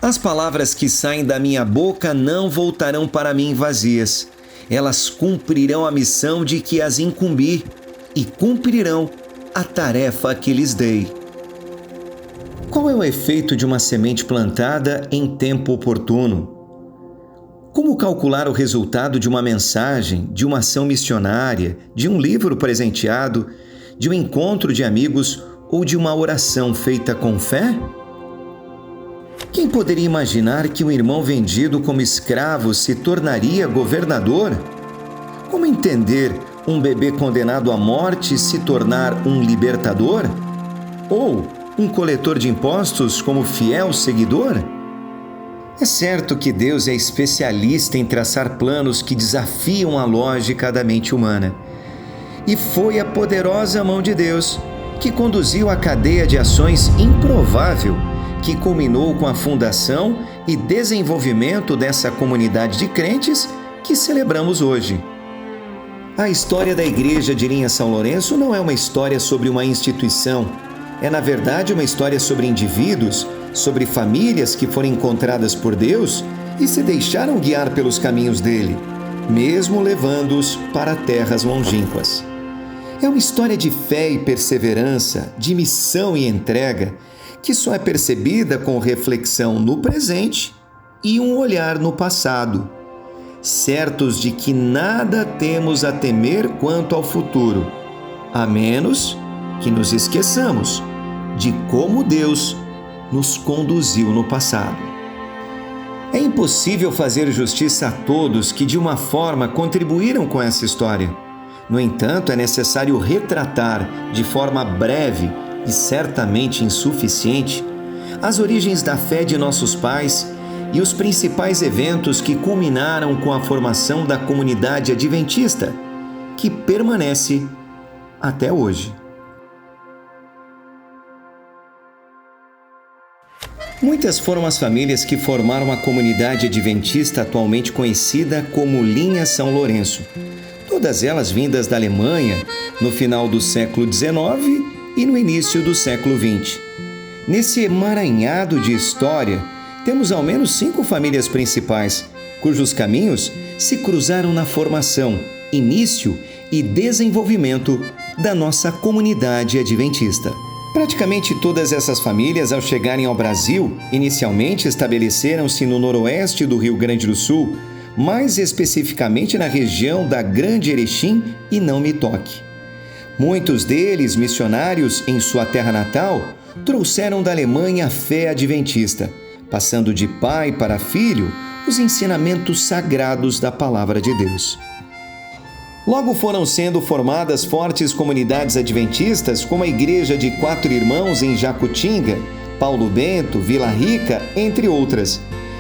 As palavras que saem da minha boca não voltarão para mim vazias. Elas cumprirão a missão de que as incumbi e cumprirão a tarefa que lhes dei. Qual é o efeito de uma semente plantada em tempo oportuno? Como calcular o resultado de uma mensagem, de uma ação missionária, de um livro presenteado, de um encontro de amigos ou de uma oração feita com fé? Quem poderia imaginar que um irmão vendido como escravo se tornaria governador? Como entender um bebê condenado à morte se tornar um libertador? Ou um coletor de impostos como fiel seguidor? É certo que Deus é especialista em traçar planos que desafiam a lógica da mente humana. E foi a poderosa mão de Deus que conduziu a cadeia de ações improvável que culminou com a fundação e desenvolvimento dessa comunidade de crentes que celebramos hoje. A história da Igreja de Linha São Lourenço não é uma história sobre uma instituição. É, na verdade, uma história sobre indivíduos, sobre famílias que foram encontradas por Deus e se deixaram guiar pelos caminhos dele, mesmo levando-os para terras longínquas. É uma história de fé e perseverança, de missão e entrega, que só é percebida com reflexão no presente e um olhar no passado, certos de que nada temos a temer quanto ao futuro, a menos que nos esqueçamos de como Deus nos conduziu no passado. É impossível fazer justiça a todos que de uma forma contribuíram com essa história. No entanto, é necessário retratar de forma breve e certamente insuficiente as origens da fé de nossos pais e os principais eventos que culminaram com a formação da comunidade adventista, que permanece até hoje. Muitas foram as famílias que formaram a comunidade adventista atualmente conhecida como Linha São Lourenço. Todas elas vindas da Alemanha no final do século XIX e no início do século XX. Nesse emaranhado de história, temos ao menos 5 famílias principais, cujos caminhos se cruzaram na formação, início e desenvolvimento da nossa comunidade adventista. Praticamente todas essas famílias, ao chegarem ao Brasil, inicialmente estabeleceram-se no noroeste do Rio Grande do Sul, mais especificamente na região da Grande Erechim e Não Me Toque. Muitos deles, missionários em sua terra natal, trouxeram da Alemanha a fé adventista, passando de pai para filho os ensinamentos sagrados da Palavra de Deus. Logo foram sendo formadas fortes comunidades adventistas, como a Igreja de Quatro Irmãos em Jacutinga, Paulo Bento, Vila Rica, entre outras.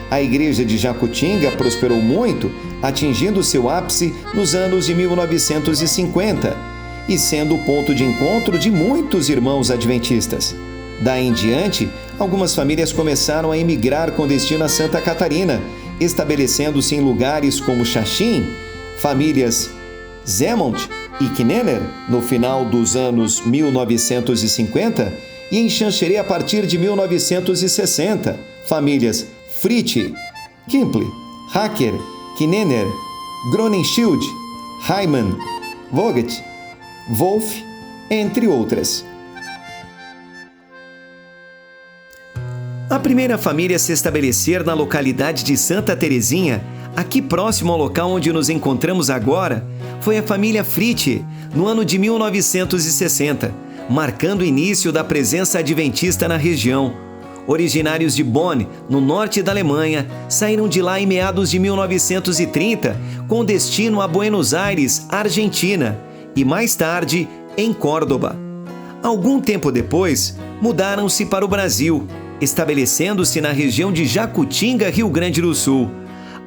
A Igreja de Jacutinga prosperou muito, atingindo seu ápice nos anos de 1950 e sendo o ponto de encontro de muitos irmãos adventistas. Daí em diante, algumas famílias começaram a emigrar com destino a Santa Catarina, estabelecendo-se em lugares como Xaxim, famílias Zemont e Knenner no final dos anos 1950 e em Xanxerê a partir de 1960, famílias Fritz, Kimple, Hacker, Knenner, Gronenschild, Heimann, Vogt, Wolf, entre outras. A primeira família a se estabelecer na localidade de Santa Terezinha, aqui próximo ao local onde nos encontramos agora, foi a família Fritz, no ano de 1960, marcando o início da presença adventista na região. Originários de Bonn, no norte da Alemanha, saíram de lá em meados de 1930, com destino a Buenos Aires, Argentina, e mais tarde em Córdoba. Algum tempo depois, mudaram-se para o Brasil, estabelecendo-se na região de Jacutinga, Rio Grande do Sul.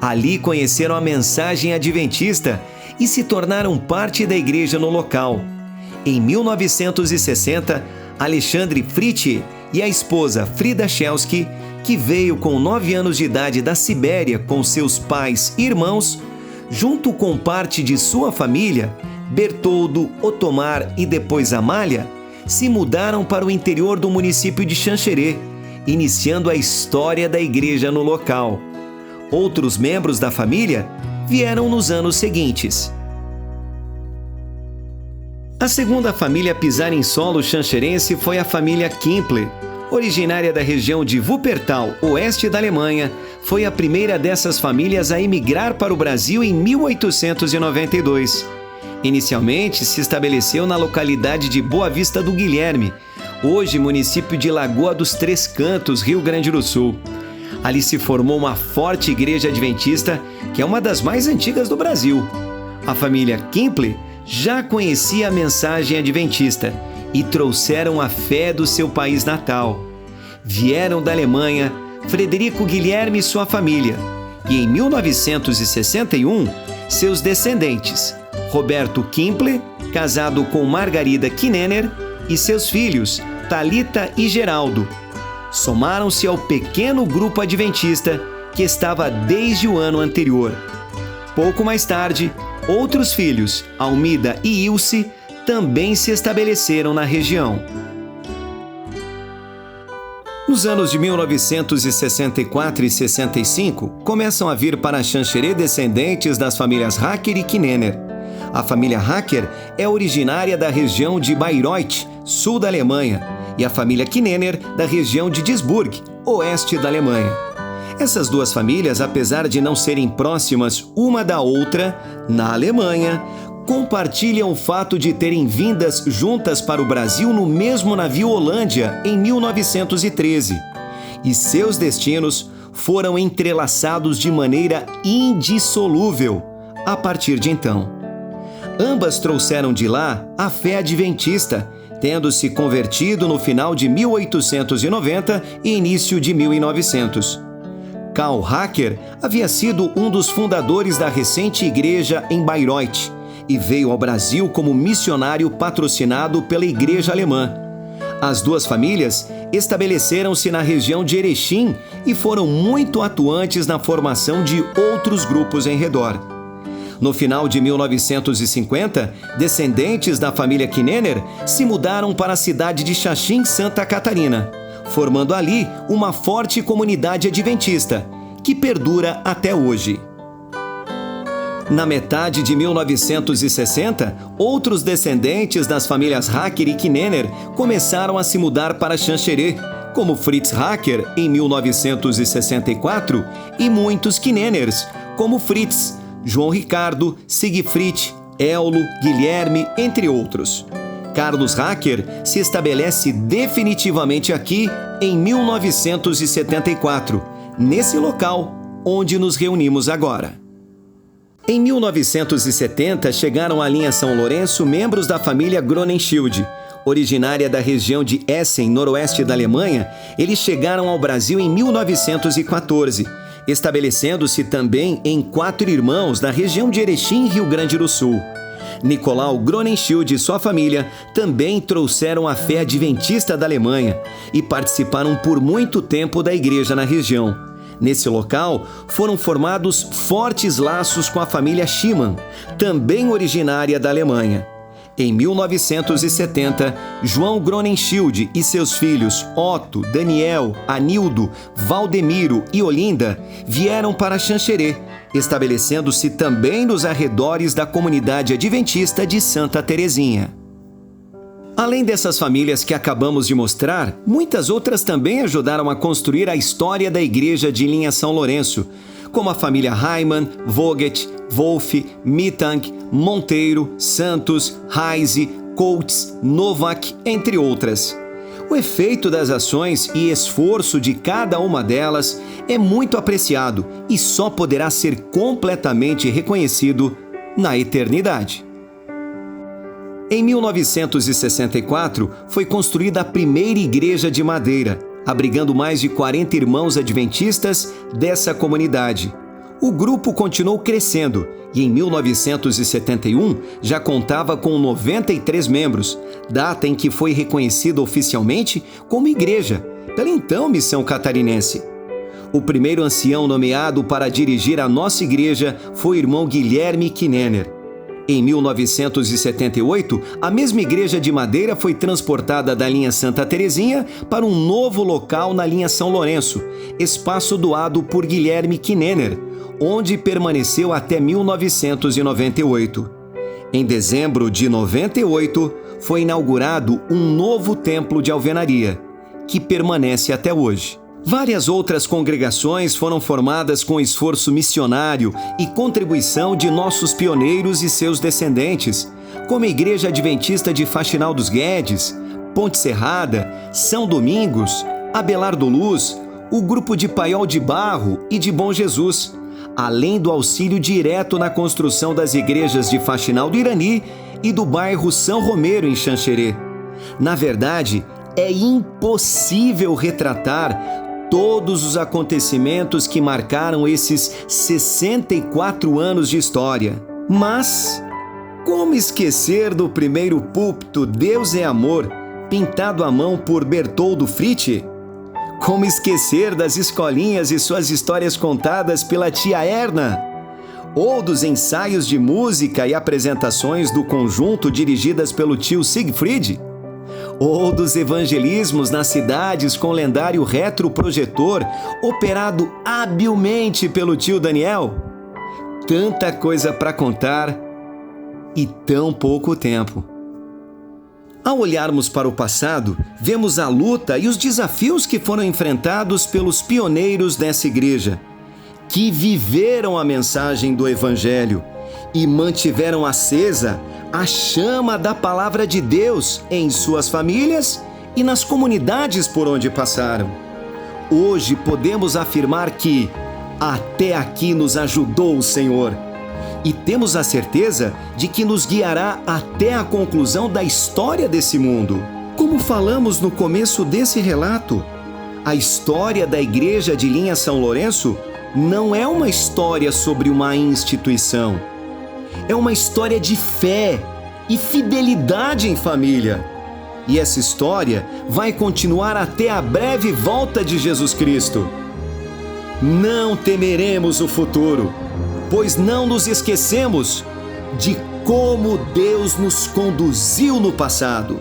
Ali conheceram a mensagem adventista e se tornaram parte da igreja no local. Em 1960, Alexandre Fritz e a esposa Frida Chelsky, que veio com 9 anos de idade da Sibéria com seus pais e irmãos, junto com parte de sua família, Bertoldo, Otomar e depois Amália, se mudaram para o interior do município de Xanxerê iniciando a história da igreja no local. Outros membros da família vieram nos anos seguintes. A segunda família a pisar em solo xanxerense foi a família Kimpler. Originária da região de Wuppertal, oeste da Alemanha, foi a primeira dessas famílias a emigrar para o Brasil em 1892. Inicialmente, se estabeleceu na localidade de Boa Vista do Guilherme, hoje município de Lagoa dos Três Cantos, Rio Grande do Sul. Ali se formou uma forte igreja adventista, que é uma das mais antigas do Brasil. A família Kimpler já conhecia a mensagem adventista e trouxeram a fé do seu país natal. Vieram da Alemanha Frederico Guilherme e sua família, e em 1961, seus descendentes, Roberto Kimpler, casado com Margarida Kinnener, e seus filhos, Thalita e Geraldo, somaram-se ao pequeno grupo adventista que estava desde o ano anterior. Pouco mais tarde, outros filhos, Almida e Ilse, também se estabeleceram na região. Nos anos de 1964 e 65, começam a vir para Xanxerê descendentes das famílias Hacker e Kinnener. A família Hacker é originária da região de Bayreuth, sul da Alemanha, e a família Kinnener da região de Duisburg, oeste da Alemanha. Essas duas famílias, apesar de não serem próximas uma da outra, na Alemanha, compartilham o fato de terem vindas juntas para o Brasil no mesmo navio Holândia em 1913. E seus destinos foram entrelaçados de maneira indissolúvel a partir de então. Ambas trouxeram de lá a fé adventista, tendo se convertido no final de 1890 e início de 1900. Karl Hacker havia sido um dos fundadores da recente igreja em Bayreuth e veio ao Brasil como missionário patrocinado pela igreja alemã. As duas famílias estabeleceram-se na região de Erechim e foram muito atuantes na formação de outros grupos em redor. No final de 1950, descendentes da família Kinnener se mudaram para a cidade de Xaxim, Santa Catarina, formando ali uma forte comunidade adventista, que perdura até hoje. Na metade de 1960, outros descendentes das famílias Hacker e Kinnener começaram a se mudar para Xanxerê, como Fritz Hacker em 1964 e muitos Kinneners, como Fritz, João Ricardo, Siegfried, Ello, Guilherme, entre outros. Carlos Hacker se estabelece definitivamente aqui em 1974, nesse local onde nos reunimos agora. Em 1970, chegaram à linha São Lourenço membros da família Grönenschild. Originária da região de Essen, noroeste da Alemanha, eles chegaram ao Brasil em 1914, estabelecendo-se também em Quatro Irmãos, na região de Erechim, Rio Grande do Sul. Nicolau Grönenschild e sua família também trouxeram a fé adventista da Alemanha e participaram por muito tempo da igreja na região. Nesse local, foram formados fortes laços com a família Schimann, também originária da Alemanha. Em 1970, João Grönenschild e seus filhos Otto, Daniel, Anildo, Valdemiro e Olinda vieram para Xanxerê, estabelecendo-se também nos arredores da comunidade adventista de Santa Terezinha. Além dessas famílias que acabamos de mostrar, muitas outras também ajudaram a construir a história da igreja de linha São Lourenço, como a família Heimann, Vogt, Wolff, Mittag, Monteiro, Santos, Reise, Coates, Novak, entre outras. O efeito das ações e esforço de cada uma delas é muito apreciado e só poderá ser completamente reconhecido na eternidade. Em 1964, foi construída a primeira igreja de madeira, abrigando mais de 40 irmãos adventistas dessa comunidade. O grupo continuou crescendo e em 1971 já contava com 93 membros, data em que foi reconhecida oficialmente como igreja pela então Missão Catarinense. O primeiro ancião nomeado para dirigir a nossa igreja foi o irmão Guilherme Kinnener. Em 1978, a mesma igreja de madeira foi transportada da linha Santa Terezinha para um novo local na linha São Lourenço, espaço doado por Guilherme Kinnener, onde permaneceu até 1998. Em dezembro de 98, foi inaugurado um novo templo de alvenaria, que permanece até hoje. Várias outras congregações foram formadas com esforço missionário e contribuição de nossos pioneiros e seus descendentes, como a Igreja Adventista de Faxinal dos Guedes, Ponte Serrada, São Domingos, Abelardo Luz, o Grupo de Paiol de Barro e de Bom Jesus, além do auxílio direto na construção das igrejas de Faxinal do Irani e do bairro São Romero, em Xanxerê. Na verdade, é impossível retratar todos os acontecimentos que marcaram esses 64 anos de história. Mas, como esquecer do primeiro púlpito Deus é Amor, pintado à mão por Bertoldo Fritti? Como esquecer das escolinhas e suas histórias contadas pela tia Erna? Ou dos ensaios de música e apresentações do conjunto dirigidas pelo tio Siegfried? Ou dos evangelismos nas cidades com o lendário retroprojetor, operado habilmente pelo tio Daniel? Tanta coisa para contar e tão pouco tempo. Ao olharmos para o passado, vemos a luta e os desafios que foram enfrentados pelos pioneiros dessa igreja, que viveram a mensagem do Evangelho e mantiveram acesa a chama da palavra de Deus em suas famílias e nas comunidades por onde passaram. Hoje podemos afirmar que até aqui nos ajudou o Senhor e temos a certeza de que nos guiará até a conclusão da história desse mundo. Como falamos no começo desse relato, a história da Igreja de Linha São Lourenço não é uma história sobre uma instituição. É uma história de fé e fidelidade em família. E essa história vai continuar até a breve volta de Jesus Cristo. Não temeremos o futuro, pois não nos esquecemos de como Deus nos conduziu no passado.